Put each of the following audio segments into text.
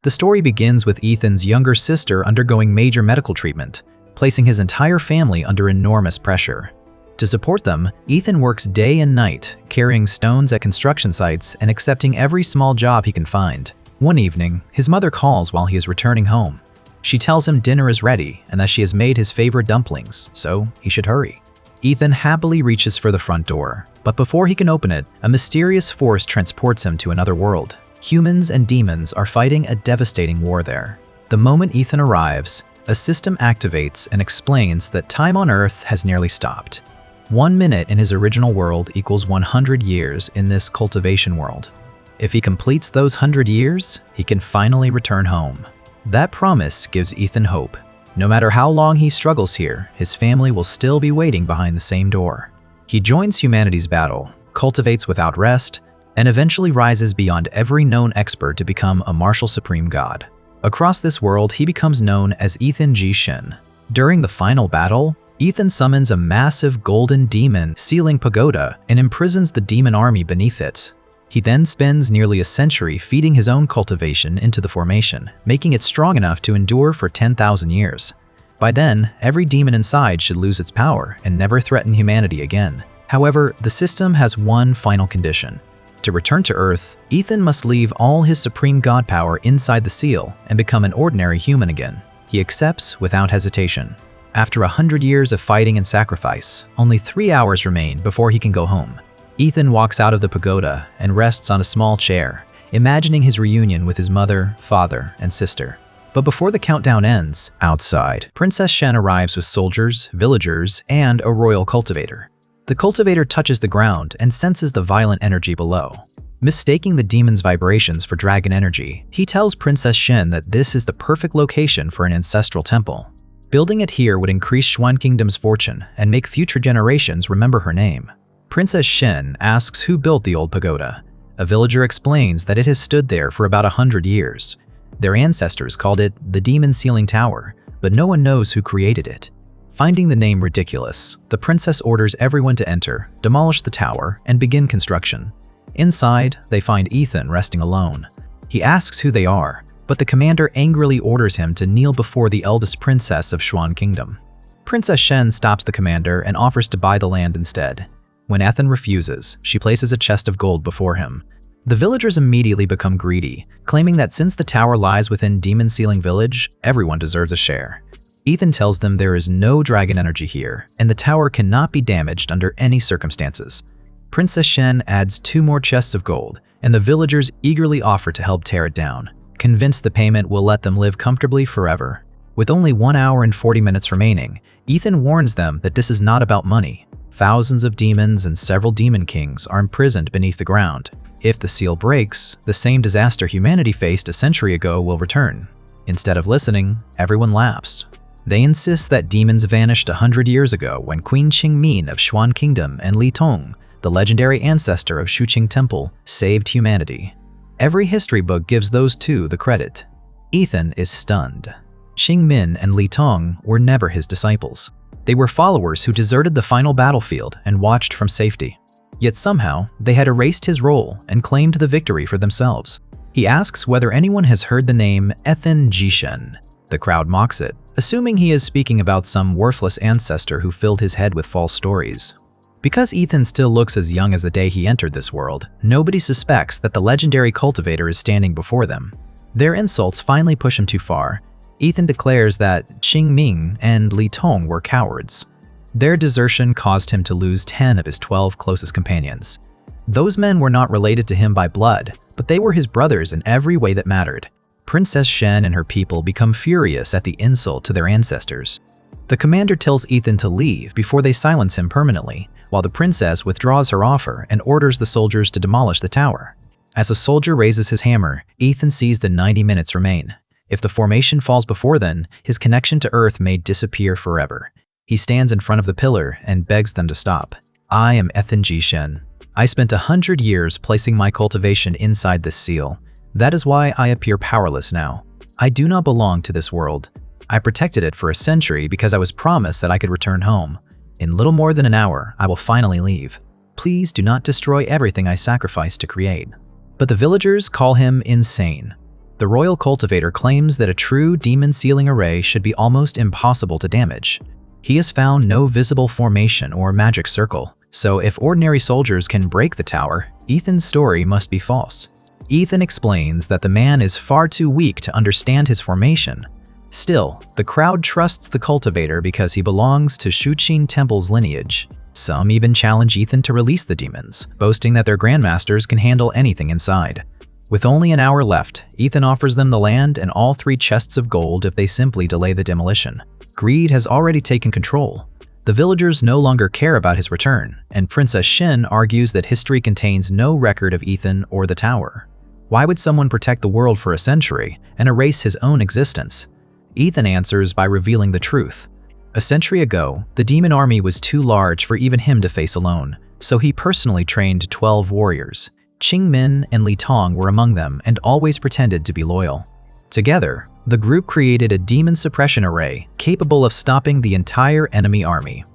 The story begins with Ethen's younger sister undergoing major medical treatment, placing his entire family under enormous pressure. To support them, Ethen works day and night, carrying stones at construction sites and accepting every small job he can find. One evening, his mother calls while he is returning home. She tells him dinner is ready and that she has made his favorite dumplings, so he should hurry. Ethen happily reaches for the front door, but before he can open it, a mysterious force transports him to another world. Humans and demons are fighting a devastating war there. The moment Ethen arrives, a system activates and explains that time on Earth has nearly stopped. 1 minute in his original world equals 100 years in this cultivation world. If he completes those 100 years, he can finally return home. That promise gives Ethen hope. No matter how long he struggles here, his family will still be waiting behind the same door. He joins humanity's battle, cultivates without rest, and eventually rises beyond every known expert to become a martial supreme god. Across this world, he becomes known as Ethen Ji-shin. During the final battle, Ethen summons a massive golden demon sealing pagoda and imprisons the demon army beneath it. He then spends nearly a century feeding his own cultivation into the formation, making it strong enough to endure for 10,000 years. By then, every demon inside should lose its power and never threaten humanity again. However, the system has one final condition. To return to Earth, Ethen must leave all his supreme god power inside the seal and become an ordinary human again. He accepts without hesitation. After 100 years of fighting and sacrifice, only 3 hours remain before he can go home. Ethen walks out of the pagoda and rests on a small chair, imagining his reunion with his mother, father, and sister. But before the countdown ends, outside, Princess Shen arrives with soldiers, villagers, and a royal cultivator. The cultivator touches the ground and senses the violent energy below. Mistaking the demon's vibrations for dragon energy, he tells Princess Shen that this is the perfect location for an ancestral temple. Building it here would increase Xuan Kingdom's fortune and make future generations remember her name. Princess Shen asks who built the old pagoda. A villager explains that it has stood there for about 100 years. Their ancestors called it the Demon Sealing Tower, but no one knows who created it. Finding the name ridiculous, the princess orders everyone to enter, demolish the tower, and begin construction. Inside, they find Ethen resting alone. He asks who they are, but the commander angrily orders him to kneel before the eldest princess of Xuan Kingdom. Princess Shen stops the commander and offers to buy the land instead. When Ethen refuses, she places a chest of gold before him. The villagers immediately become greedy, claiming that since the tower lies within Demon Sealing Village, everyone deserves a share. Ethen tells them there is no dragon energy here, and the tower cannot be damaged under any circumstances. Princess Shen adds 2 more chests of gold, and the villagers eagerly offer to help tear it down, convinced the payment will let them live comfortably forever. With only 1 hour and 40 minutes remaining, Ethen warns them that this is not about money. Thousands of demons and several demon kings are imprisoned beneath the ground. If the seal breaks, the same disaster humanity faced a century ago will return. Instead of listening, everyone laughs. They insist that demons vanished 100 years ago when Queen Qingmin of Xuan Kingdom and Li Tong, the legendary ancestor of Shuqing Temple, saved humanity. Every history book gives those two the credit. Ethen is stunned. Qingmin and Li Tong were never his disciples. They were followers who deserted the final battlefield and watched from safety. Yet somehow, they had erased his role and claimed the victory for themselves. He asks whether anyone has heard the name Ethen Ji-shin. The crowd mocks it, assuming he is speaking about some worthless ancestor who filled his head with false stories. Because Ethen still looks as young as the day he entered this world, nobody suspects that the legendary cultivator is standing before them. Their insults finally push him too far. Ethen declares that Qingmin and Li Tong were cowards. Their desertion caused him to lose 10 of his 12 closest companions. Those men were not related to him by blood, but they were his brothers in every way that mattered. Princess Shen and her people become furious at the insult to their ancestors. The commander tells Ethen to leave before they silence him permanently, while the princess withdraws her offer and orders the soldiers to demolish the tower. As a soldier raises his hammer, Ethen sees the 90 minutes remain. If the formation falls before then, his connection to Earth may disappear forever. He stands in front of the pillar and begs them to stop. I am Ethen Ji-shin. I spent 100 years placing my cultivation inside this seal. That is why I appear powerless now. I do not belong to this world. I protected it for a century because I was promised that I could return home. In little more than an hour, I will finally leave. Please do not destroy everything I sacrificed to create. But the villagers call him insane. The royal cultivator claims that a true demon sealing array should be almost impossible to damage. He has found no visible formation or magic circle, so if ordinary soldiers can break the tower, Ethen's story must be false. Ethen explains that the man is far too weak to understand his formation. Still, the crowd trusts the cultivator because he belongs to Shuqin Temple's lineage. Some even challenge Ethen to release the demons, boasting that their grandmasters can handle anything inside. With only an hour left, Ethen offers them the land and all 3 chests of gold if they simply delay the demolition. Greed has already taken control. The villagers no longer care about his return, and Princess Shen argues that history contains no record of Ethen or the tower. Why would someone protect the world for a century and erase his own existence? Ethen answers by revealing the truth. A century ago, the demon army was too large for even him to face alone, so he personally trained 12 warriors. Qingmin and Li Tong were among them and always pretended to be loyal. Together, the group created a demon suppression array capable of stopping the entire enemy army.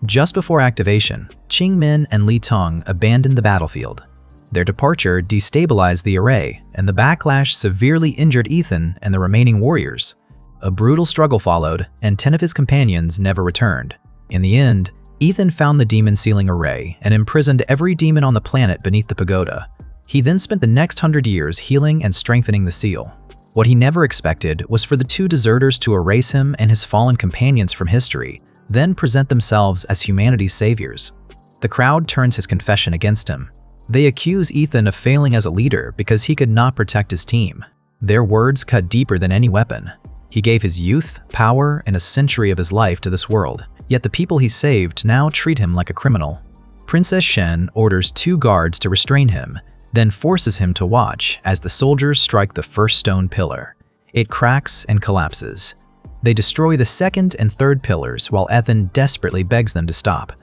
Just before activation, Qingmin and Li Tong abandoned the battlefield. Their departure destabilized the array, and the backlash severely injured Ethen and the remaining warriors. A brutal struggle followed, and 10 of his companions never returned. In the end, Ethen found the demon sealing array and imprisoned every demon on the planet beneath the pagoda. He then spent the next 100 years healing and strengthening the seal. What he never expected was for the 2 deserters to erase him and his fallen companions from history, then present themselves as humanity's saviors. The crowd turns his confession against him. They accuse Ethen of failing as a leader because he could not protect his team. Their words cut deeper than any weapon. He gave his youth, power, and a century of his life to this world, yet the people he saved now treat him like a criminal. Princess Shen orders 2 guards to restrain him, then forces him to watch as the soldiers strike the first stone pillar. It cracks and collapses. They destroy the 2nd and 3rd pillars while Ethen desperately begs them to stop.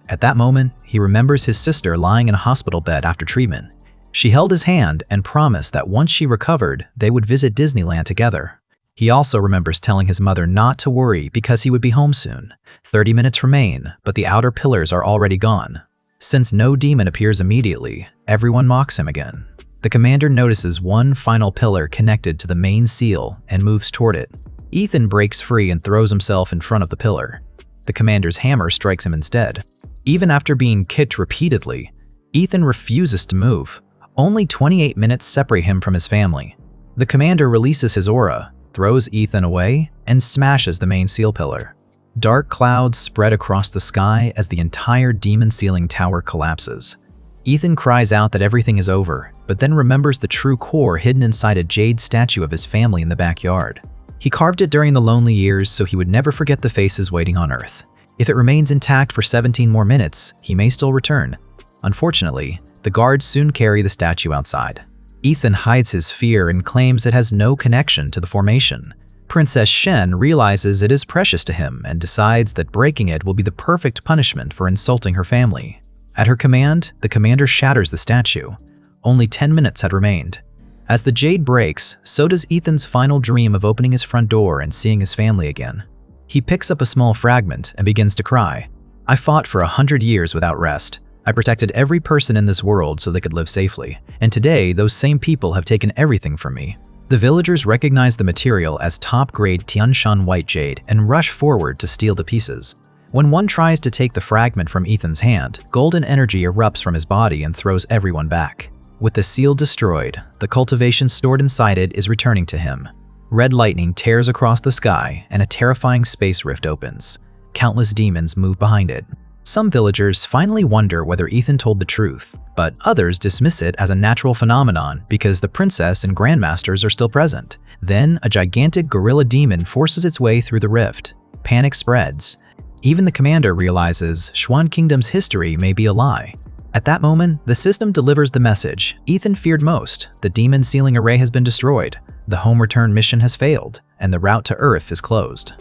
At that moment, he remembers his sister lying in a hospital bed after treatment. She held his hand and promised that once she recovered, they would visit Disneyland together. He also remembers telling his mother not to worry because he would be home soon. 30 minutes remain, but the outer pillars are already gone. Since no demon appears immediately, everyone mocks him again. The commander notices one final pillar connected to the main seal and moves toward it. Ethen breaks free and throws himself in front of the pillar. The commander's hammer strikes him instead. Even after being kicked repeatedly, Ethen refuses to move. Only 28 minutes separate him from his family. The commander releases his aura, throws Ethen away, and smashes the main seal pillar. Dark clouds spread across the sky as the entire demon sealing tower collapses. Ethen cries out that everything is over, but then remembers the true core hidden inside a jade statue of his family in the backyard. He carved it during the lonely years so he would never forget the faces waiting on Earth. If it remains intact for 17 more minutes, he may still return. Unfortunately, the guards soon carry the statue outside. Ethen hides his fear and claims it has no connection to the formation. Princess Shen realizes it is precious to him and decides that breaking it will be the perfect punishment for insulting her family. At her command, the commander shatters the statue. Only 10 minutes had remained. As the jade breaks, so does Ethen's final dream of opening his front door and seeing his family again. He picks up a small fragment and begins to cry. "I fought for 100 years without rest. I protected every person in this world so they could live safely. And today, those same people have taken everything from me." The villagers recognize the material as top-grade Tianshan white jade and rush forward to steal the pieces. When one tries to take the fragment from Ethen's hand, golden energy erupts from his body and throws everyone back. With the seal destroyed, the cultivation stored inside it is returning to him. Red lightning tears across the sky and a terrifying space rift opens. Countless demons move behind it. Some villagers finally wonder whether Ethen told the truth, but others dismiss it as a natural phenomenon because the princess and grandmasters are still present. Then, a gigantic gorilla demon forces its way through the rift. Panic spreads. Even the commander realizes Xuan Kingdom's history may be a lie. At that moment, the system delivers the message Ethen feared most: the demon sealing array has been destroyed, the home return mission has failed, and the route to Earth is closed.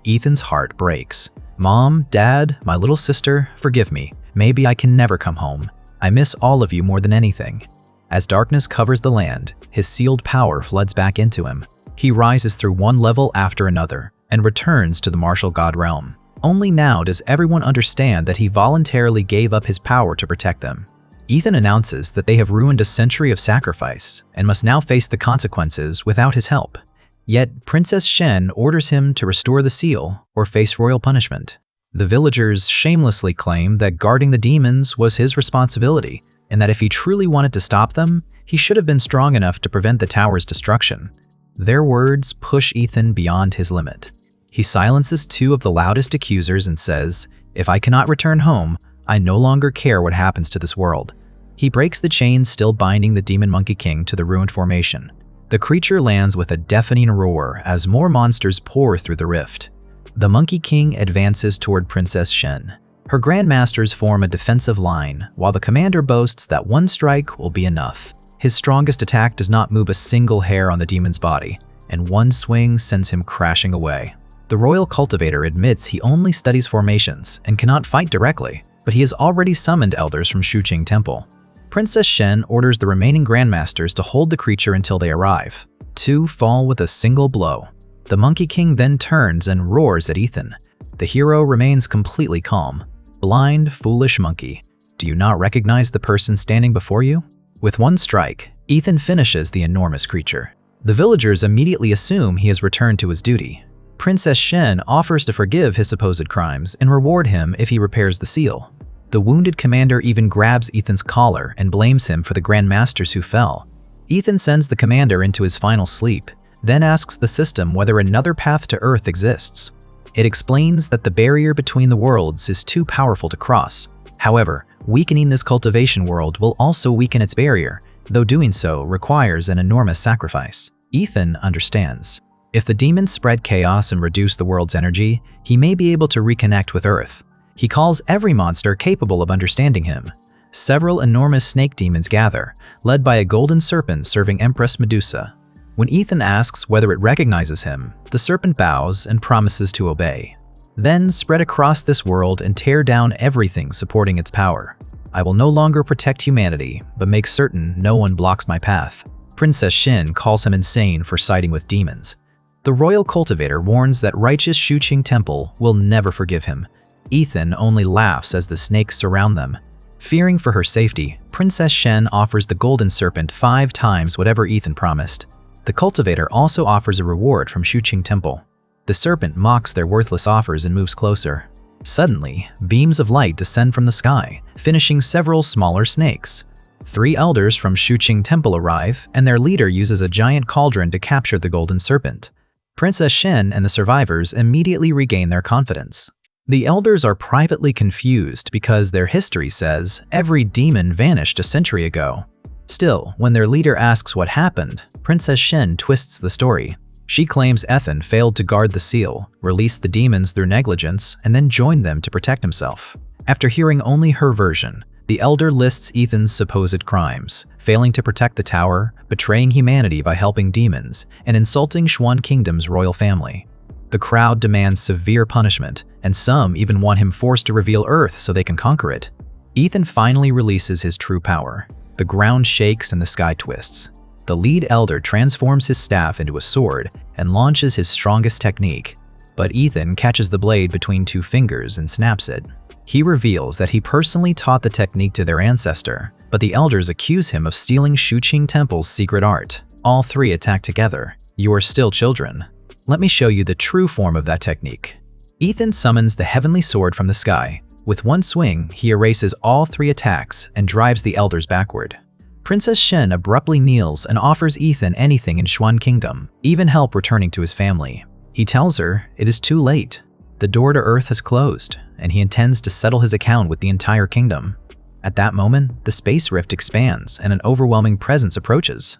Ethen's heart breaks. "Mom, Dad, my little sister, forgive me. Maybe I can never come home. I miss all of you more than anything." As darkness covers the land, his sealed power floods back into him. He rises through one level after another and returns to the martial god realm. Only now does everyone understand that he voluntarily gave up his power to protect them. Ethen announces that they have ruined a century of sacrifice and must now face the consequences without his help. Yet Princess Shen orders him to restore the seal or face royal punishment. The villagers shamelessly claim that guarding the demons was his responsibility, and that if he truly wanted to stop them, he should have been strong enough to prevent the tower's destruction. Their words push Ethen beyond his limit. He silences two of the loudest accusers and says, "If I cannot return home, I no longer care what happens to this world." He breaks the chains still binding the Demon Monkey King to the ruined formation. The creature lands with a deafening roar as more monsters pour through the rift. The Monkey King advances toward Princess Shen. Her grandmasters form a defensive line, while the commander boasts that one strike will be enough. His strongest attack does not move a single hair on the demon's body, and one swing sends him crashing away. The royal cultivator admits he only studies formations and cannot fight directly, but he has already summoned elders from Shuqing Temple. Princess Shen orders the remaining grandmasters to hold the creature until they arrive. Two fall with a single blow. The Monkey King then turns and roars at Ethen. The hero remains completely calm. Blind, foolish monkey, do you not recognize the person standing before you? With one strike, Ethen finishes the enormous creature. The villagers immediately assume he has returned to his duty. Princess Shen offers to forgive his supposed crimes and reward him if he repairs the seal. The wounded commander even grabs Ethen's collar and blames him for the grandmasters who fell. Ethen sends the commander into his final sleep, then asks the system whether another path to Earth exists. It explains that the barrier between the worlds is too powerful to cross. However, weakening this cultivation world will also weaken its barrier, though doing so requires an enormous sacrifice. Ethen understands. If the demons spread chaos and reduce the world's energy, he may be able to reconnect with Earth. He calls every monster capable of understanding him. Several enormous snake demons gather, led by a golden serpent serving Empress Medusa. When Ethen asks whether it recognizes him, the serpent bows and promises to obey. Then spread across this world and tear down everything supporting its power. I will no longer protect humanity, but make certain no one blocks my path. Princess Shen calls him insane for siding with demons. The royal cultivator warns that righteous Shuqing Temple will never forgive him. Ethen only laughs as the snakes surround them. Fearing for her safety, Princess Shen offers the golden serpent 5 times whatever Ethen promised. The cultivator also offers a reward from Shuqing Temple. The serpent mocks their worthless offers and moves closer. Suddenly, beams of light descend from the sky, finishing several smaller snakes. 3 elders from Shuqing Temple arrive, and their leader uses a giant cauldron to capture the golden serpent. Princess Shen and the survivors immediately regain their confidence. The elders are privately confused because their history says every demon vanished a century ago. Still, when their leader asks what happened, Princess Shen twists the story. She claims Ethen failed to guard the seal, released the demons through negligence, and then joined them to protect himself. After hearing only her version, the elder lists Ethen's supposed crimes, failing to protect the tower, betraying humanity by helping demons, and insulting Xuan Kingdom's royal family. The crowd demands severe punishment, and some even want him forced to reveal Earth so they can conquer it. Ethen finally releases his true power. The ground shakes and the sky twists. The lead elder transforms his staff into a sword and launches his strongest technique, but Ethen catches the blade between 2 fingers and snaps it. He reveals that he personally taught the technique to their ancestor, but the elders accuse him of stealing Shuqing Temple's secret art. All 3 attack together. You are still children. Let me show you the true form of that technique. Ethen summons the heavenly sword from the sky. With one swing, he erases all 3 attacks and drives the elders backward. Princess Shen abruptly kneels and offers Ethen anything in Xuan Kingdom, even help returning to his family. He tells her it is too late. The door to Earth has closed, and he intends to settle his account with the entire kingdom. At that moment, the space rift expands and an overwhelming presence approaches.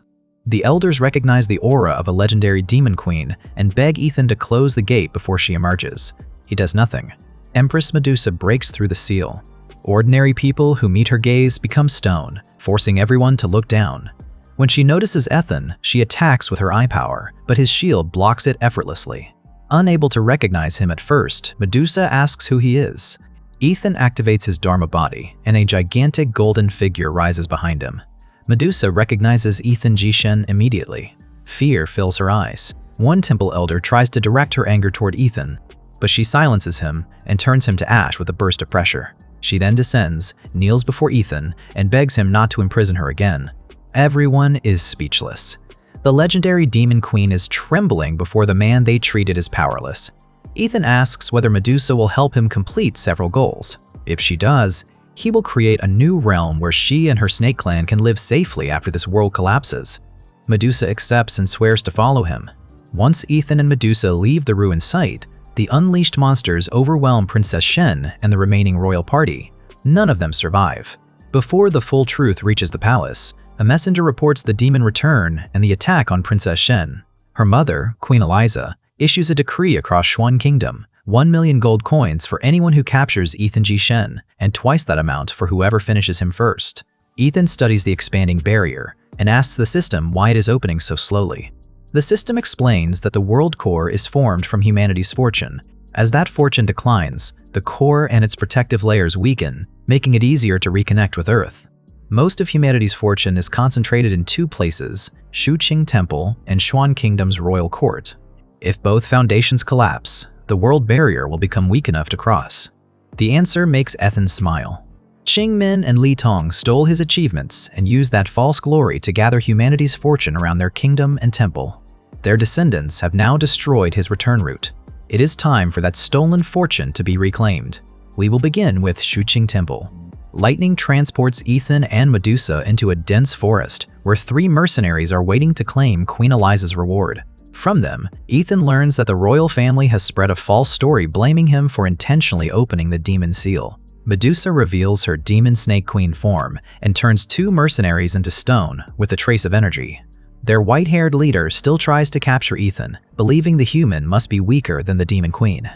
The elders recognize the aura of a legendary demon queen and beg Ethen to close the gate before she emerges. He does nothing. Empress Medusa breaks through the seal. Ordinary people who meet her gaze become stone, forcing everyone to look down. When she notices Ethen, she attacks with her eye power, but his shield blocks it effortlessly. Unable to recognize him at first, Medusa asks who he is. Ethen activates his Dharma body, and a gigantic golden figure rises behind him. Medusa recognizes Ethen Jishen immediately. Fear fills her eyes. One temple elder tries to direct her anger toward Ethen, but she silences him and turns him to ash with a burst of pressure. She then descends, kneels before Ethen, and begs him not to imprison her again. Everyone is speechless. The legendary demon queen is trembling before the man they treated as powerless. Ethen asks whether Medusa will help him complete several goals. If she does, he will create a new realm where she and her snake clan can live safely after this world collapses. Medusa accepts and swears to follow him. Once Ethen and Medusa leave the ruined site, the unleashed monsters overwhelm Princess Shen and the remaining royal party. None of them survive. Before the full truth reaches the palace, a messenger reports the demon return and the attack on Princess Shen. Her mother, Queen Eliza, issues a decree across Xuan Kingdom, 1 million gold coins for anyone who captures Ethen Ji Shen, and twice that amount for whoever finishes him first. Ethen studies the expanding barrier and asks the system why it is opening so slowly. The system explains that the world core is formed from humanity's fortune. As that fortune declines, the core and its protective layers weaken, making it easier to reconnect with Earth. Most of humanity's fortune is concentrated in two places, Shuqing Temple and Xuan Kingdom's royal court. If both foundations collapse, the world barrier will become weak enough to cross. The answer makes Ethen smile. Qingmin and Li Tong stole his achievements and used that false glory to gather humanity's fortune around their kingdom and temple. Their descendants have now destroyed his return route. It is time for that stolen fortune to be reclaimed. We will begin with Shuqing Temple. Lightning transports Ethen and Medusa into a dense forest where 3 mercenaries are waiting to claim Queen Eliza's reward. From them, Ethen learns that the royal family has spread a false story blaming him for intentionally opening the demon seal. Medusa reveals her demon snake queen form and turns 2 mercenaries into stone with a trace of energy. Their white-haired leader still tries to capture Ethen, believing the human must be weaker than the demon queen.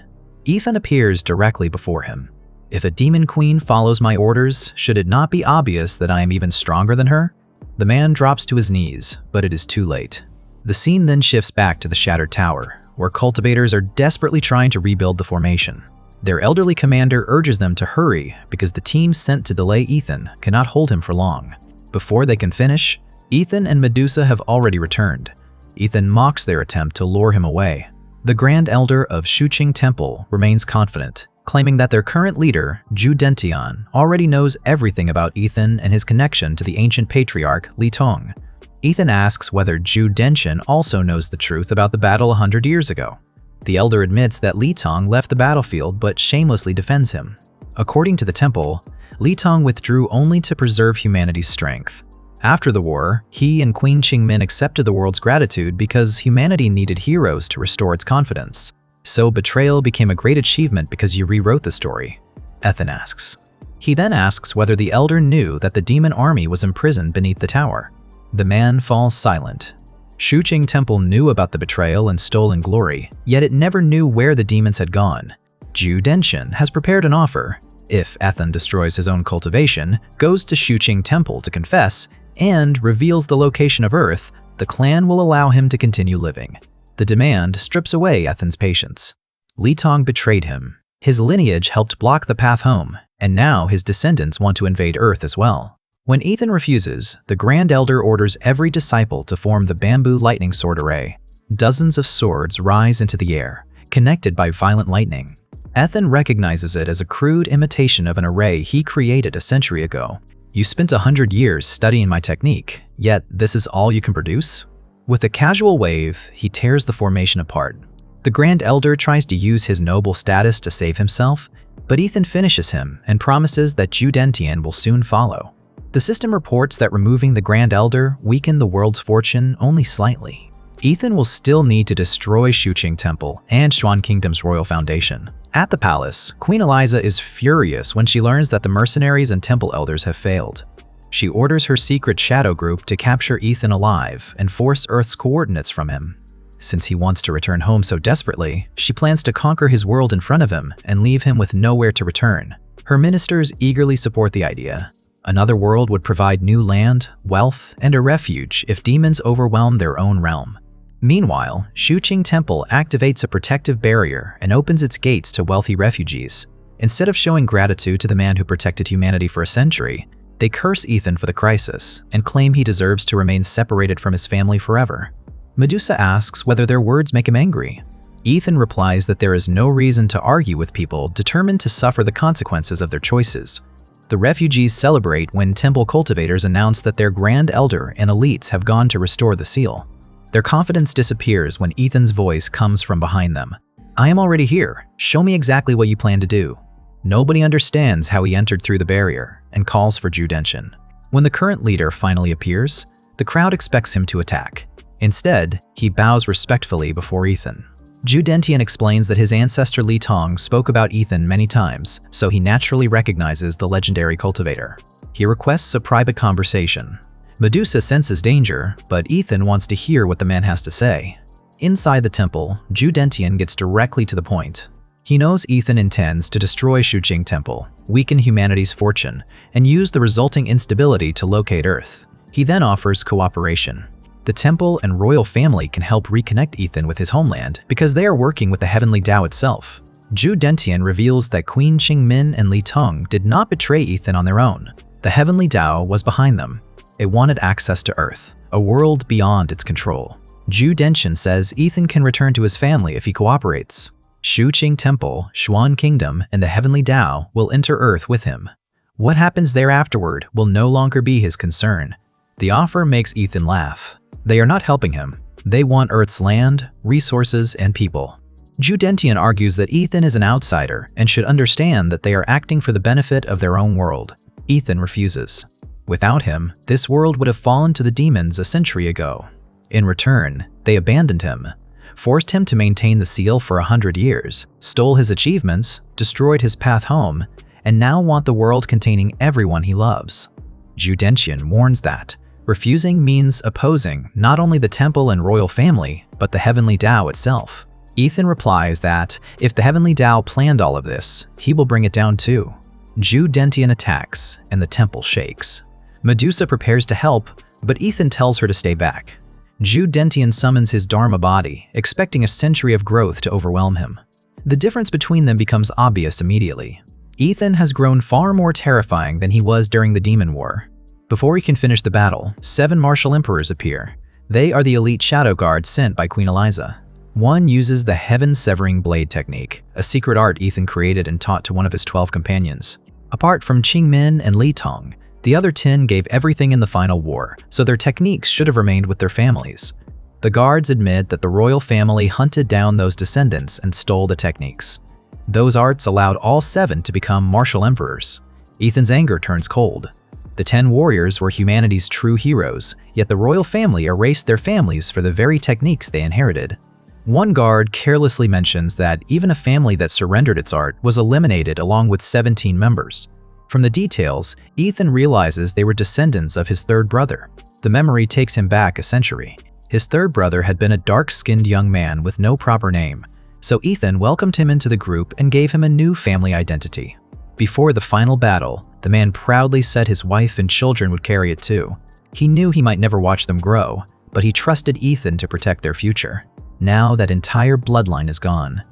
Ethen appears directly before him. If a demon queen follows my orders, should it not be obvious that I am even stronger than her? The man drops to his knees, but it is too late. The scene then shifts back to the shattered tower, where cultivators are desperately trying to rebuild the formation. Their elderly commander urges them to hurry because the team sent to delay Ethen cannot hold him for long. Before they can finish, Ethen and Medusa have already returned. Ethen mocks their attempt to lure him away. The Grand Elder of Shuqing Temple remains confident, claiming that their current leader, Zhu Dentian, already knows everything about Ethen and his connection to the ancient patriarch Li Tong. Ethen asks whether Zhu Dentian also knows the truth about the battle 100 years ago. The elder admits that Li Tong left the battlefield but shamelessly defends him. According to the temple, Li Tong withdrew only to preserve humanity's strength. After the war, he and Queen Qingmin accepted the world's gratitude because humanity needed heroes to restore its confidence. So betrayal became a great achievement because you rewrote the story, Ethen asks. He then asks whether the elder knew that the demon army was imprisoned beneath the tower. The man falls silent. Shuqing Temple knew about the betrayal and stolen glory, yet it never knew where the demons had gone. Zhu Dentian has prepared an offer. If Ethen destroys his own cultivation, goes to Shuqing Temple to confess, and reveals the location of Earth, the clan will allow him to continue living. The demand strips away Ethen's patience. Li Tong betrayed him. His lineage helped block the path home, and now his descendants want to invade Earth as well. When Ethen refuses, the Grand Elder orders every disciple to form the bamboo lightning sword array. Dozens of swords rise into the air, connected by violent lightning. Ethen recognizes it as a crude imitation of an array he created a century ago. You spent 100 years studying my technique, yet this is all you can produce? With a casual wave, he tears the formation apart. The Grand Elder tries to use his noble status to save himself, but Ethen finishes him and promises that Zhu Dentian will soon follow. The system reports that removing the Grand Elder weakened the world's fortune only slightly. Ethen will still need to destroy Shuqing Temple and Xuan Kingdom's royal foundation. At the palace, Queen Eliza is furious when she learns that the mercenaries and temple elders have failed. She orders her secret shadow group to capture Ethen alive and force Earth's coordinates from him. Since he wants to return home so desperately, she plans to conquer his world in front of him and leave him with nowhere to return. Her ministers eagerly support the idea. Another world would provide new land, wealth, and a refuge if demons overwhelm their own realm. Meanwhile, Shuqing Temple activates a protective barrier and opens its gates to wealthy refugees. Instead of showing gratitude to the man who protected humanity for a century, they curse Ethen for the crisis and claim he deserves to remain separated from his family forever. Medusa asks whether their words make him angry. Ethen replies that there is no reason to argue with people determined to suffer the consequences of their choices. The refugees celebrate when temple cultivators announce that their grand elder and elites have gone to restore the seal. Their confidence disappears when Ethen's voice comes from behind them. "I am already here. Show me exactly what you plan to do." Nobody understands how he entered through the barrier and calls for Judentian. When the current leader finally appears, the crowd expects him to attack. Instead, he bows respectfully before Ethen. Judentian explains that his ancestor Li Tong spoke about Ethen many times, so he naturally recognizes the legendary cultivator. He requests a private conversation. Medusa senses danger, but Ethen wants to hear what the man has to say. Inside the temple, Judentian gets directly to the point. He knows Ethen intends to destroy Shuqing Temple, weaken humanity's fortune, and use the resulting instability to locate Earth. He then offers cooperation. The temple and royal family can help reconnect Ethen with his homeland because they are working with the Heavenly Dao itself. Judentian reveals that Queen Qingmin and Li Tong did not betray Ethen on their own. The Heavenly Dao was behind them. It wanted access to Earth, a world beyond its control. Judentian says Ethen can return to his family if he cooperates. Shuqing Temple, Xuan Kingdom, and the Heavenly Dao will enter Earth with him. What happens there afterward will no longer be his concern. The offer makes Ethen laugh. They are not helping him. They want Earth's land, resources, and people. Judentian argues that Ethen is an outsider and should understand that they are acting for the benefit of their own world. Ethen refuses. Without him, this world would have fallen to the demons a century ago. In return, they abandoned him, forced him to maintain the seal for 100 years, stole his achievements, destroyed his path home, and now want the world containing everyone he loves. Judentian warns that refusing means opposing not only the temple and royal family, but the Heavenly Dao itself. Ethen replies that if the Heavenly Dao planned all of this, he will bring it down too. Judentian attacks, and the temple shakes. Medusa prepares to help, but Ethen tells her to stay back. Judentian summons his Dharma body, expecting a century of growth to overwhelm him. The difference between them becomes obvious immediately. Ethen has grown far more terrifying than he was during the Demon War. Before he can finish the battle, 7 martial emperors appear. They are the elite shadow guards sent by Queen Eliza. One uses the heaven-severing blade technique, a secret art Ethen created and taught to one of his 12 companions. Apart from Qingmin and Li Tong, the other 10 gave everything in the final war, so their techniques should have remained with their families. The guards admit that the royal family hunted down those descendants and stole the techniques. Those arts allowed all 7 to become martial emperors. Ethen's anger turns cold. The 10 warriors were humanity's true heroes, yet the royal family erased their families for the very techniques they inherited. One guard carelessly mentions that even a family that surrendered its art was eliminated along with 17 members. From the details, Ethen realizes they were descendants of his third brother. The memory takes him back a century. His third brother had been a dark-skinned young man with no proper name, so Ethen welcomed him into the group and gave him a new family identity. Before the final battle, the man proudly said his wife and children would carry it too. He knew he might never watch them grow, but he trusted Ethen to protect their future. Now that entire bloodline is gone.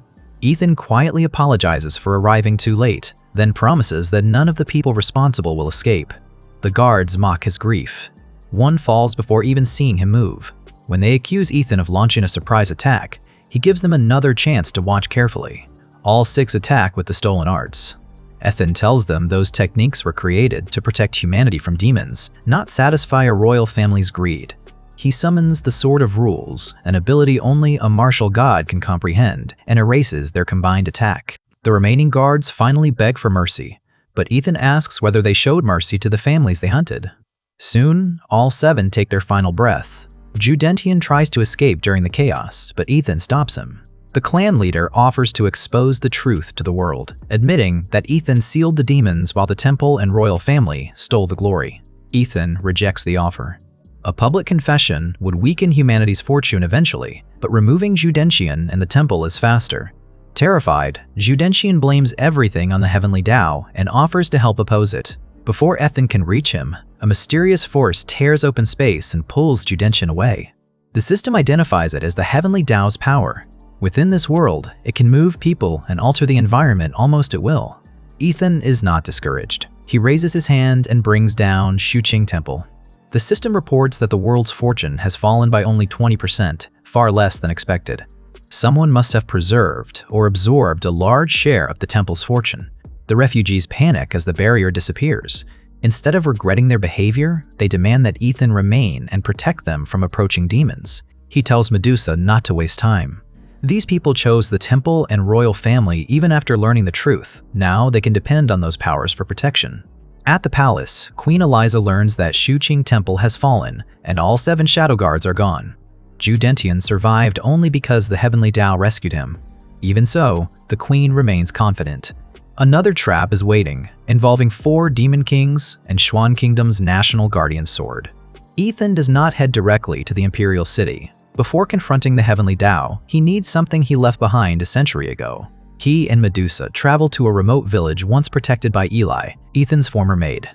Ethen quietly apologizes for arriving too late, then promises that none of the people responsible will escape. The guards mock his grief. One falls before even seeing him move. When they accuse Ethen of launching a surprise attack, he gives them another chance to watch carefully. All 6 attack with the stolen arts. Ethen tells them those techniques were created to protect humanity from demons, not satisfy a royal family's greed. He summons the Sword of Rules, an ability only a martial god can comprehend, and erases their combined attack. The remaining guards finally beg for mercy, but Ethen asks whether they showed mercy to the families they hunted. Soon, all 7 take their final breath. Judentian tries to escape during the chaos, but Ethen stops him. The clan leader offers to expose the truth to the world, admitting that Ethen sealed the demons while the temple and royal family stole the glory. Ethen rejects the offer. A public confession would weaken humanity's fortune eventually, but removing Judentian and the temple is faster. Terrified, Judentian blames everything on the Heavenly Dao and offers to help oppose it. Before Ethen can reach him, a mysterious force tears open space and pulls Judentian away. The system identifies it as the Heavenly Dao's power. Within this world, it can move people and alter the environment almost at will. Ethen is not discouraged. He raises his hand and brings down Shuqing Temple. The system reports that the world's fortune has fallen by only 20%, far less than expected. Someone must have preserved or absorbed a large share of the temple's fortune. The refugees panic as the barrier disappears. Instead of regretting their behavior, they demand that Ethen remain and protect them from approaching demons. He tells Medusa not to waste time. These people chose the temple and royal family even after learning the truth. Now they can depend on those powers for protection. At the palace, Queen Eliza learns that Shuqing Temple has fallen and all 7 shadow guards are gone. Zhu Dentian survived only because the Heavenly Dao rescued him. Even so, the queen remains confident. Another trap is waiting, involving 4 demon kings and Xuan Kingdom's national guardian sword. Ethen does not head directly to the imperial city. Before confronting the Heavenly Dao, he needs something he left behind a century ago. He and Medusa travel to a remote village once protected by Eli, Ethen's former maid.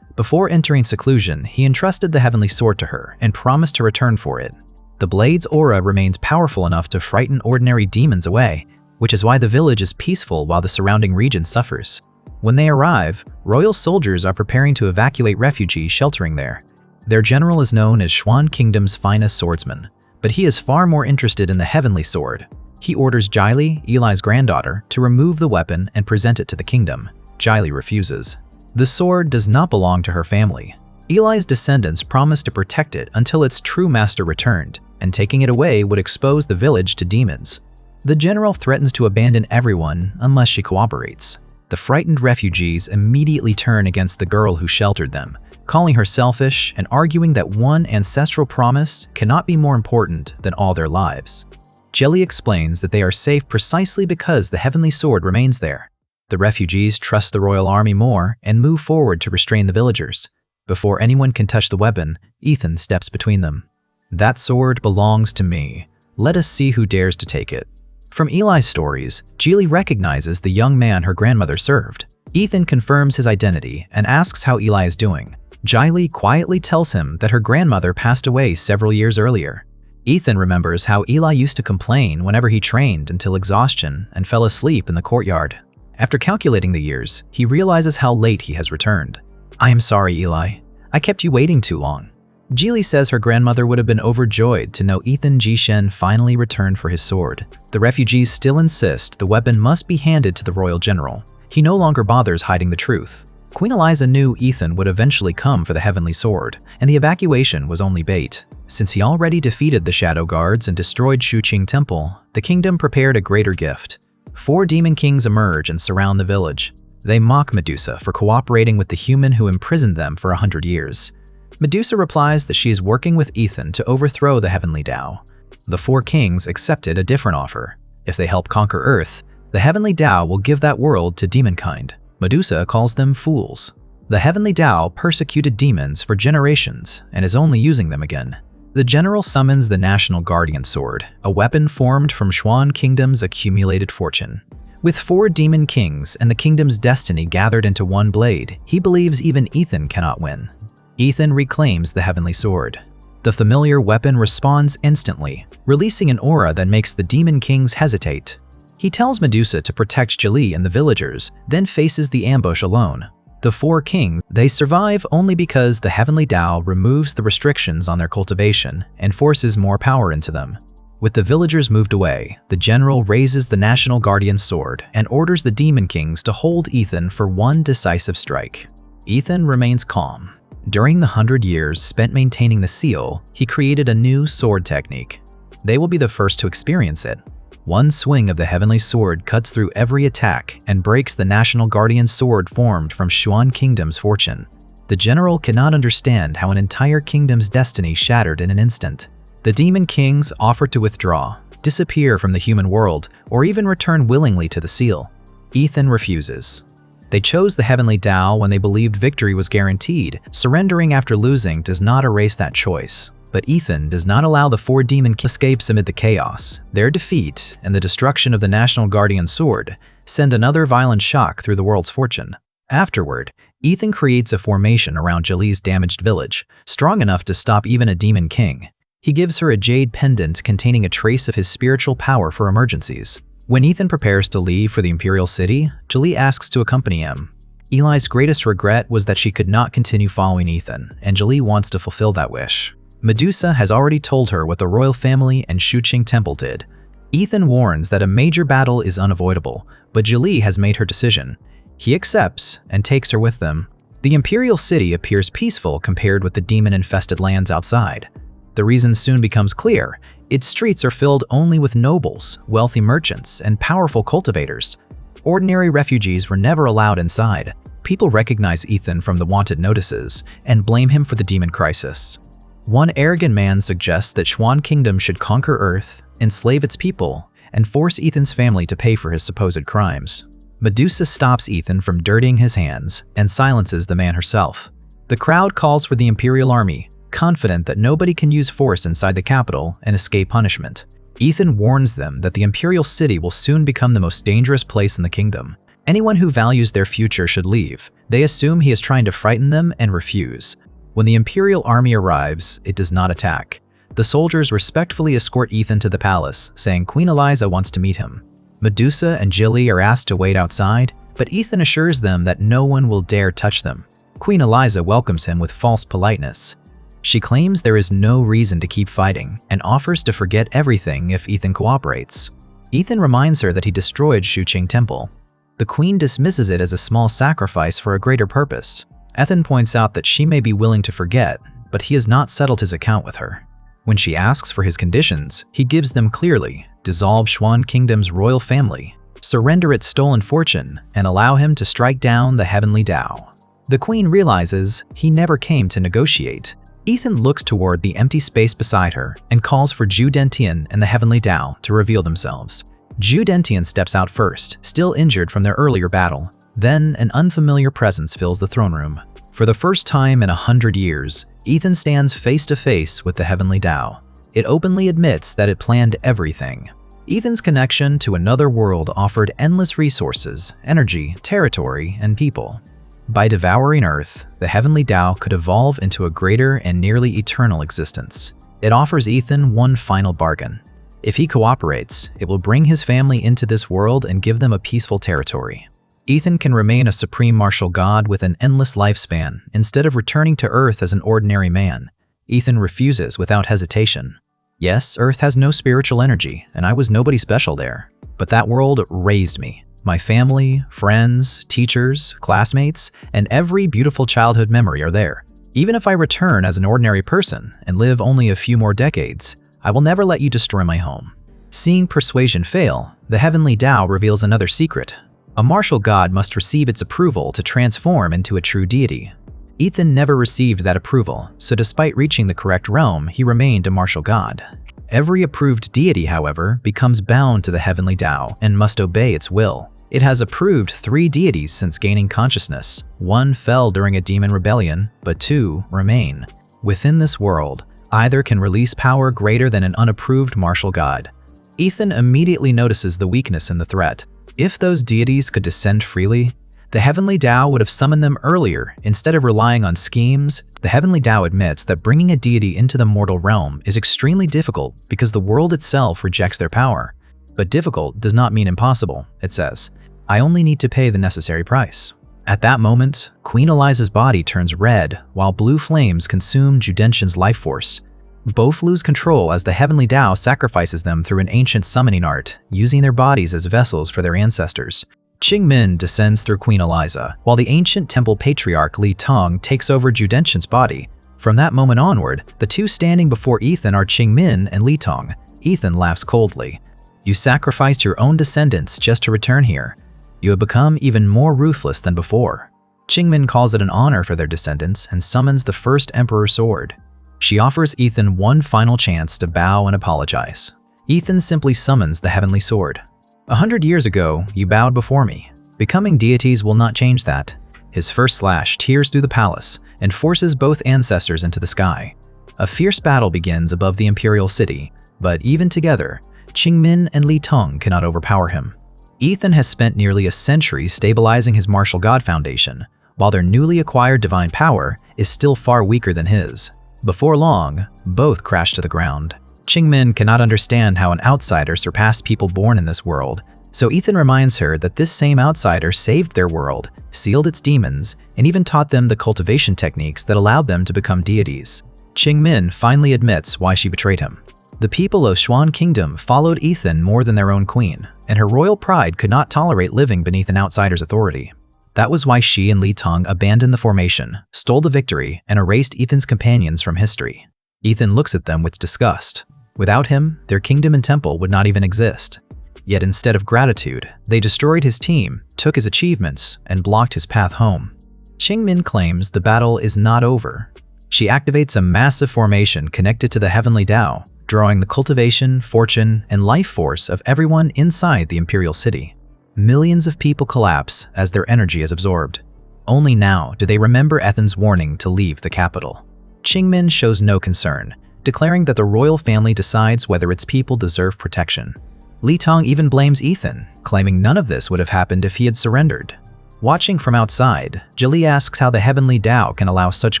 Before entering seclusion, he entrusted the Heavenly Sword to her and promised to return for it. The blade's aura remains powerful enough to frighten ordinary demons away, which is why the village is peaceful while the surrounding region suffers. When they arrive, royal soldiers are preparing to evacuate refugees sheltering there. Their general is known as Xuan Kingdom's finest swordsman, but he is far more interested in the Heavenly Sword. He orders Jili, Eli's granddaughter, to remove the weapon and present it to the kingdom. Jili refuses. The sword does not belong to her family. Eli's descendants promise to protect it until its true master returned, and taking it away would expose the village to demons. The general threatens to abandon everyone unless she cooperates. The frightened refugees immediately turn against the girl who sheltered them, calling her selfish and arguing that one ancestral promise cannot be more important than all their lives. Jili explains that they are safe precisely because the Heavenly Sword remains there. The refugees trust the royal army more and move forward to restrain the villagers. Before anyone can touch the weapon, Ethen steps between them. "That sword belongs to me. Let us see who dares to take it." From Eli's stories, Jili recognizes the young man her grandmother served. Ethen confirms his identity and asks how Eli is doing. Jili quietly tells him that her grandmother passed away several years earlier. Ethen remembers how Eli used to complain whenever he trained until exhaustion and fell asleep in the courtyard. After calculating the years, he realizes how late he has returned. "I am sorry, Eli. I kept you waiting too long." Jili says her grandmother would have been overjoyed to know Ethen Jishen finally returned for his sword. The refugees still insist the weapon must be handed to the royal general. He no longer bothers hiding the truth. Queen Eliza knew Ethen would eventually come for the Heavenly Sword, and the evacuation was only bait. Since he already defeated the Shadow Guards and destroyed Shuqing Temple, the kingdom prepared a greater gift. 4 demon kings emerge and surround the village. They mock Medusa for cooperating with the human who imprisoned them for 100 years. Medusa replies that she is working with Ethen to overthrow the Heavenly Dao. The 4 kings accepted a different offer. If they help conquer Earth, the Heavenly Dao will give that world to demonkind. Medusa calls them fools. The Heavenly Dao persecuted demons for generations and is only using them again. The general summons the National Guardian Sword, a weapon formed from Xuan Kingdom's accumulated fortune. With 4 demon kings and the kingdom's destiny gathered into one blade, he believes even Ethen cannot win. Ethen reclaims the Heavenly Sword. The familiar weapon responds instantly, releasing an aura that makes the demon kings hesitate. He tells Medusa to protect Jili and the villagers, then faces the ambush alone. The 4 kings, they survive only because the Heavenly Dao removes the restrictions on their cultivation and forces more power into them. With the villagers moved away, the general raises the National Guardian Sword and orders the demon kings to hold Ethen for one decisive strike. Ethen remains calm. During the 100 years spent maintaining the seal, he created a new sword technique. They will be the first to experience it. One swing of the Heavenly Sword cuts through every attack and breaks the National Guardian Sword formed from Xuan Kingdom's fortune. The general cannot understand how an entire kingdom's destiny shattered in an instant. The demon kings offer to withdraw, disappear from the human world, or even return willingly to the seal. Ethen refuses. They chose the Heavenly Dao when they believed victory was guaranteed. Surrendering after losing does not erase that choice. But Ethen does not allow the 4 demon kings escapes amid the chaos. Their defeat and the destruction of the National Guardian Sword send another violent shock through the world's fortune. Afterward, Ethen creates a formation around Jili's damaged village, strong enough to stop even a demon king. He gives her a jade pendant containing a trace of his spiritual power for emergencies. When Ethen prepares to leave for the Imperial City, Jili asks to accompany him. Eli's greatest regret was that she could not continue following Ethen, and Jili wants to fulfill that wish. Medusa has already told her what the royal family and Shuqing Temple did. Ethen warns that a major battle is unavoidable, but Jali has made her decision. He accepts and takes her with them. The Imperial City appears peaceful compared with the demon-infested lands outside. The reason soon becomes clear. Its streets are filled only with nobles, wealthy merchants, and powerful cultivators. Ordinary refugees were never allowed inside. People recognize Ethen from the wanted notices and blame him for the demon crisis. One arrogant man suggests that Xuan Kingdom should conquer Earth, enslave its people, and force Ethen's family to pay for his supposed crimes. Medusa stops Ethen from dirtying his hands and silences the man herself. The crowd calls for the Imperial Army, confident that nobody can use force inside the capital and escape punishment. Ethen warns them that the Imperial City will soon become the most dangerous place in the kingdom. Anyone who values their future should leave. They assume he is trying to frighten them and refuse. When the Imperial Army arrives, it does not attack. The soldiers respectfully escort Ethen to the palace, saying Queen Eliza wants to meet him. Medusa and Jilly are asked to wait outside, but Ethen assures them that no one will dare touch them. Queen Eliza welcomes him with false politeness. She claims there is no reason to keep fighting and offers to forget everything if Ethen cooperates. Ethen reminds her that he destroyed Shuqing Temple. The queen dismisses it as a small sacrifice for a greater purpose. Ethen points out that she may be willing to forget, but he has not settled his account with her. When she asks for his conditions, he gives them clearly: dissolve Xuan Kingdom's royal family, surrender its stolen fortune, and allow him to strike down the Heavenly Dao. The queen realizes he never came to negotiate. Ethen looks toward the empty space beside her and calls for Zhu Dentian and the Heavenly Dao to reveal themselves. Zhu Dentian steps out first, still injured from their earlier battle. Then an unfamiliar presence fills the throne room. For the first time in 100 years, Ethen stands face to face with the Heavenly Dao. It openly admits that it planned everything. Ethen's connection to another world offered endless resources, energy, territory, and people. By devouring Earth, the Heavenly Dao could evolve into a greater and nearly eternal existence. It offers Ethen one final bargain. If he cooperates, it will bring his family into this world and give them a peaceful territory. Ethen can remain a supreme martial god with an endless lifespan instead of returning to Earth as an ordinary man. Ethen refuses without hesitation. Yes, Earth has no spiritual energy, and I was nobody special there. But that world raised me. My family, friends, teachers, classmates, and every beautiful childhood memory are there. Even if I return as an ordinary person and live only a few more decades, I will never let you destroy my home. Seeing persuasion fail, the Heavenly Dao reveals another secret. A martial god must receive its approval to transform into a true deity. Ethen never received that approval, so despite reaching the correct realm, he remained a martial god. Every approved deity, however, becomes bound to the Heavenly Dao and must obey its will. It has approved 3 deities since gaining consciousness. 1 fell during a demon rebellion, but 2 remain. Within this world, either can release power greater than an unapproved martial god. Ethen immediately notices the weakness in the threat. If those deities could descend freely, the Heavenly Dao would have summoned them earlier instead of relying on schemes. The Heavenly Dao admits that bringing a deity into the mortal realm is extremely difficult because the world itself rejects their power. But difficult does not mean impossible, it says. I only need to pay the necessary price. At that moment, Queen Eliza's body turns red while blue flames consume Zhu Dentian's life force. Both lose control as the Heavenly Dao sacrifices them through an ancient summoning art, using their bodies as vessels for their ancestors. Qingmin descends through Queen Eliza, while the ancient temple patriarch Li Tong takes over Zhu Dentian's body. From that moment onward, the two standing before Ethen are Qingmin and Li Tong. Ethen laughs coldly. You sacrificed your own descendants just to return here. You have become even more ruthless than before. Qingmin calls it an honor for their descendants and summons the first Emperor's sword. She offers Ethen one final chance to bow and apologize. Ethen simply summons the Heavenly Sword. 100 years ago, you bowed before me. Becoming deities will not change that. His first slash tears through the palace and forces both ancestors into the sky. A fierce battle begins above the Imperial City, but even together, Qingmin and Li Tong cannot overpower him. Ethen has spent nearly a century stabilizing his martial god foundation, while their newly acquired divine power is still far weaker than his. Before long, both crash to the ground. Qingmin cannot understand how an outsider surpassed people born in this world, so Ethen reminds her that this same outsider saved their world, sealed its demons, and even taught them the cultivation techniques that allowed them to become deities. Qingmin finally admits why she betrayed him. The people of Xuan Kingdom followed Ethen more than their own queen, and her royal pride could not tolerate living beneath an outsider's authority. That was why she and Li Tong abandoned the formation, stole the victory, and erased Ethen's companions from history. Ethen looks at them with disgust. Without him, their kingdom and temple would not even exist. Yet instead of gratitude, they destroyed his team, took his achievements, and blocked his path home. Qingmin claims the battle is not over. She activates a massive formation connected to the Heavenly Dao, drawing the cultivation, fortune, and life force of everyone inside the imperial city. Millions of people collapse as their energy is absorbed. Only now do they remember Ethen's warning to leave the capital. Qingmin shows no concern, declaring that the royal family decides whether its people deserve protection. Li Tong even blames Ethen, claiming none of this would have happened if he had surrendered. Watching from outside, Jili asks how the Heavenly Dao can allow such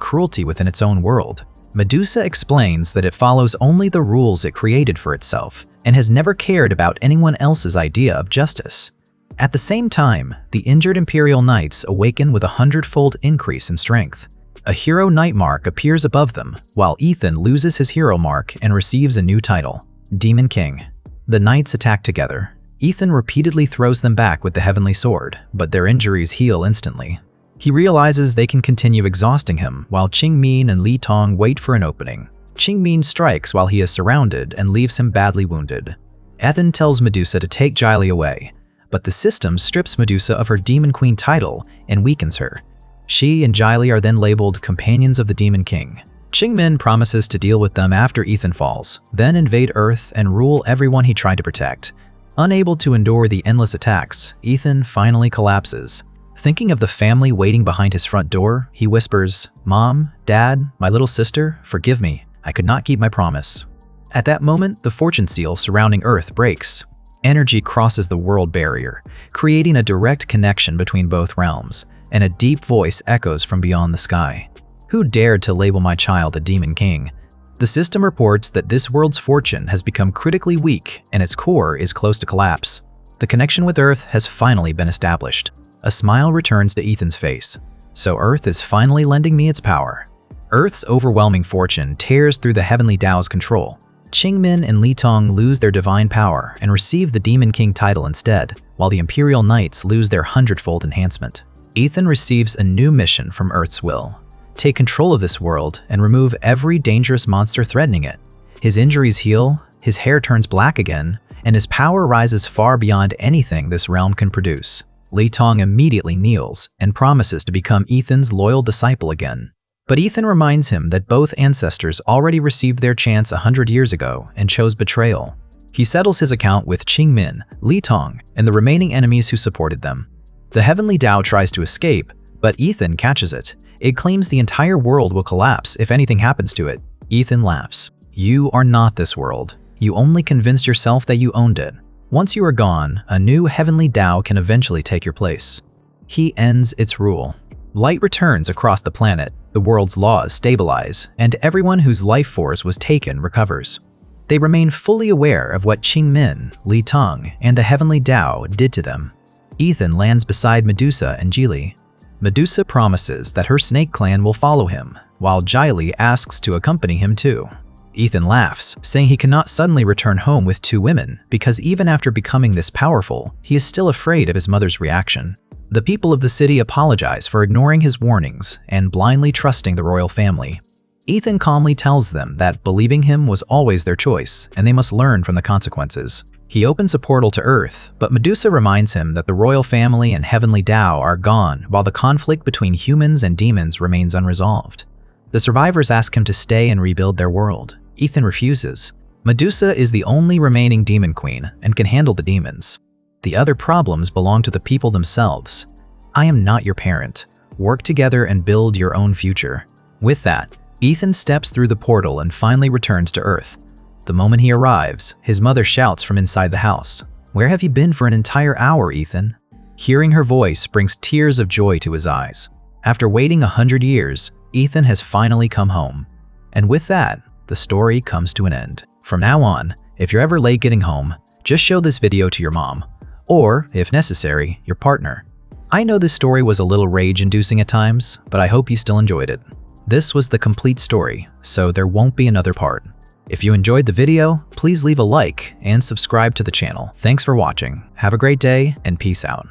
cruelty within its own world. Medusa explains that it follows only the rules it created for itself and has never cared about anyone else's idea of justice. At the same time, the injured Imperial Knights awaken with a 100-fold increase in strength. A hero knight mark appears above them, while Ethen loses his hero mark and receives a new title, Demon King. The knights attack together. Ethen repeatedly throws them back with the Heavenly Sword, but their injuries heal instantly. He realizes they can continue exhausting him while Qingmin and Li Tong wait for an opening. Qingmin strikes while he is surrounded and leaves him badly wounded. Ethen tells Medusa to take Jili away, but the system strips Medusa of her Demon Queen title and weakens her. She and Jili are then labeled Companions of the Demon King. Qingmin promises to deal with them after Ethen falls, then invade Earth and rule everyone he tried to protect. Unable to endure the endless attacks, Ethen finally collapses. Thinking of the family waiting behind his front door, he whispers, "Mom, Dad, my little sister, forgive me. I could not keep my promise." At that moment, the fortune seal surrounding Earth breaks. Energy crosses the world barrier, creating a direct connection between both realms, and a deep voice echoes from beyond the sky. "Who dared to label my child a Demon King?" The system reports that this world's fortune has become critically weak and its core is close to collapse. The connection with Earth has finally been established. A smile returns to Ethen's face. So Earth is finally lending me its power. Earth's overwhelming fortune tears through the Heavenly Dao's control. Qingmin and Li Tong lose their divine power and receive the Demon King title instead, while the Imperial Knights lose their 100-fold enhancement. Ethen receives a new mission from Earth's will. Take control of this world and remove every dangerous monster threatening it. His injuries heal, his hair turns black again, and his power rises far beyond anything this realm can produce. Li Tong immediately kneels and promises to become Ethen's loyal disciple again. But Ethen reminds him that both ancestors already received their chance 100 years ago and chose betrayal. He settles his account with Qingmin, Li Tong, and the remaining enemies who supported them. The Heavenly Dao tries to escape, but Ethen catches it. It claims the entire world will collapse if anything happens to it. Ethen laughs. "You are not this world. You only convinced yourself that you owned it. Once you are gone, a new Heavenly Dao can eventually take your place." He ends its rule. Light returns across the planet, the world's laws stabilize, and everyone whose life force was taken recovers. They remain fully aware of what Qingmin, Li Tong, and the Heavenly Dao did to them. Ethen lands beside Medusa and Jili. Medusa promises that her snake clan will follow him, while Jili asks to accompany him too. Ethen laughs, saying he cannot suddenly return home with two women because even after becoming this powerful, he is still afraid of his mother's reaction. The people of the city apologize for ignoring his warnings and blindly trusting the royal family. Ethen calmly tells them that believing him was always their choice and they must learn from the consequences. He opens a portal to Earth, but Medusa reminds him that the royal family and Heavenly Dao are gone while the conflict between humans and demons remains unresolved. The survivors ask him to stay and rebuild their world. Ethen refuses. Medusa is the only remaining demon queen and can handle the demons. The other problems belong to the people themselves. "I am not your parent. Work together and build your own future." With that, Ethen steps through the portal and finally returns to Earth. The moment he arrives, his mother shouts from inside the house, "Where have you been for an entire hour, Ethen?" Hearing her voice brings tears of joy to his eyes. After waiting 100 years, Ethen has finally come home. And with that, the story comes to an end. From now on, if you're ever late getting home, just show this video to your mom, or, if necessary, your partner. I know this story was a little rage-inducing at times, but I hope you still enjoyed it. This was the complete story, so there won't be another part. If you enjoyed the video, please leave a like and subscribe to the channel. Thanks for watching. Have a great day and peace out.